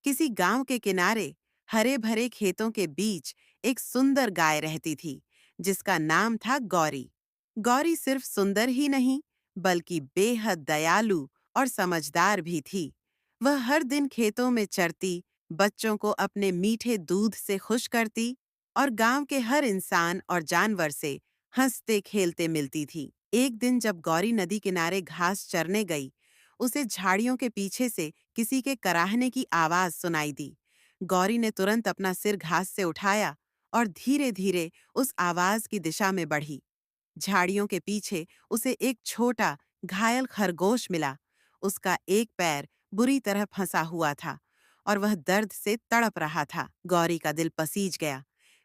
किसी गांव के किनारे हरे भरे खेतों के बीच एक सुंदर गाय रहती थी जिसका नाम था गौरी। गौरी सिर्फ सुंदर ही नहीं बल्कि बेहद दयालु और समझदार भी थी। वह हर दिन खेतों में चरती, बच्चों को अपने मीठे दूध से खुश करती और गांव के हर इंसान और जानवर से हंसते खेलते मिलती थी। एक दिन जब गौरी नदी किनारे घास चरने गई, उसे झाड़ियों के पीछे से किसी के कराहने की आवाज सुनाई दी। गौरी ने तुरंत अपना सिर घास से उठाया और धीरे-धीरे उस आवाज की दिशा में बढ़ी। झाड़ियों के पीछे उसे एक छोटा, घायल खरगोश मिला। उसका एक पैर बुरी तरह फंसा हुआ था और वह दर्द से तड़प रहा था। गौरी का दिल पसीज गया।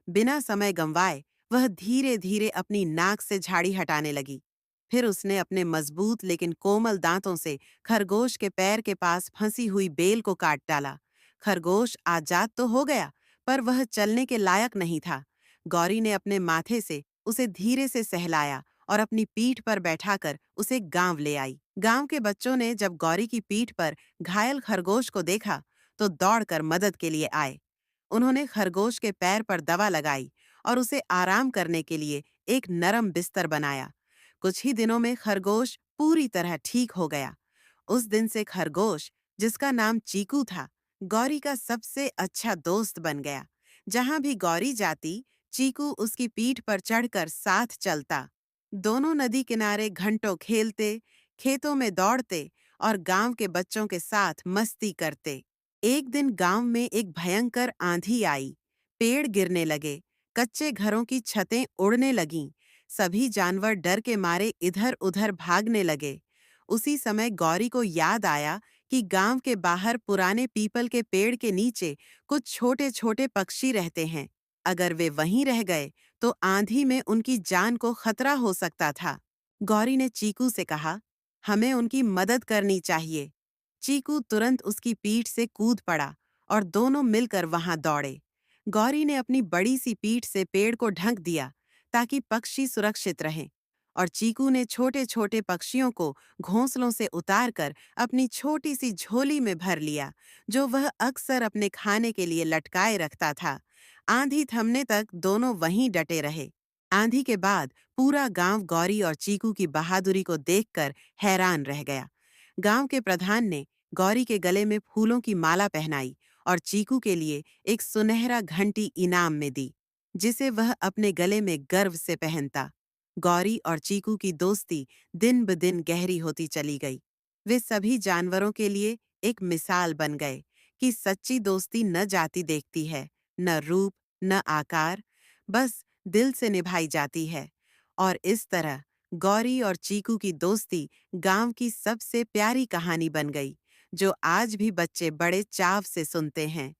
बिना समय गंवाए वह धीरे-धीरे अपनी नाक से झाड़ी हटाने लगी। फिर उसने अपने मजबूत लेकिन कोमल दांतों से खरगोश के पैर के पास फंसी हुई बेल को काट डाला। खरगोश आजाद तो हो गया, पर वह चलने के लायक नहीं था। गौरी ने अपने माथे से उसे धीरे से सहलाया और अपनी पीठ पर बैठाकर उसे गांव ले आई। गांव के बच्चों ने जब गौरी की पीठ पर घायल खरगोश को देखा, तो दौड़कर मदद के लिए आए। उन्होंने खरगोश के पैर पर दवा लगाई और उसे आराम करने के लिए एक नरम बिस्तर बनाया। कुछ ही दिनों में खरगोश पूरी तरह ठीक हो गया। उस दिन से खरगोश, जिसका नाम चीकू था, गौरी का सबसे अच्छा दोस्त बन गया। जहां भी गौरी जाती, चीकू उसकी पीठ पर चढ़कर साथ चलता। दोनों नदी किनारे घंटों खेलते, खेतों में दौड़ते और गांव के बच्चों के साथ मस्ती करते। एक दिन गांव में एक भयंकर आंधी आई। पेड़ गिरने लगे, कच्चे घरों की छतें उड़ने लगीं। सभी जानवर डर के मारे इधर-उधर भागने लगे। उसी समय गौरी को याद आया कि गांव के बाहर पुराने पीपल के पेड़ के नीचे कुछ छोटे-छोटे पक्षी रहते हैं। अगर वे वहीं रह गए, तो आंधी में उनकी जान को खतरा हो सकता था। गौरी ने चीकू से कहा, हमें उनकी मदद करनी चाहिए। चीकू तुरंत उसकी पीठ से कूद पड़ा और दोनों मिलकर वहां दौड़े। गौरी ने अपनी बड़ी सी पीठ से पेड़ को ढक दिया ताकि पक्षी सुरक्षित रहें, और चीकू ने छोटे-छोटे पक्षियों को घोंसलों से उतारकर अपनी छोटी सी झोली में भर लिया, जो वह अक्सर अपने खाने के लिए लटकाए रखता था। आंधी थमने तक दोनों वहीं डटे रहे। आंधी के बाद पूरा गांव गौरी और चीकू की बहादुरी को देखकर हैरान रह गया। गांव के प्रधान ने गौरी के गले में फूलों की माला पहनाई और चीकू के लिए एक सुनहरा घंटी इनाम में दी, जिसे वह अपने गले में गर्व से पहनता। गौरी और चीकू की दोस्ती दिन ब दिन गहरी होती चली गई। वे सभी जानवरों के लिए एक मिसाल बन गए कि सच्ची दोस्ती न जाति देखती है, न रूप, न आकार, बस दिल से निभाई जाती है। और इस तरह गौरी और चीकू की दोस्ती गांव की सबसे प्यारी कहानी बन गई, जो आज भी बच्चे बड़े चाव से सुनते हैं।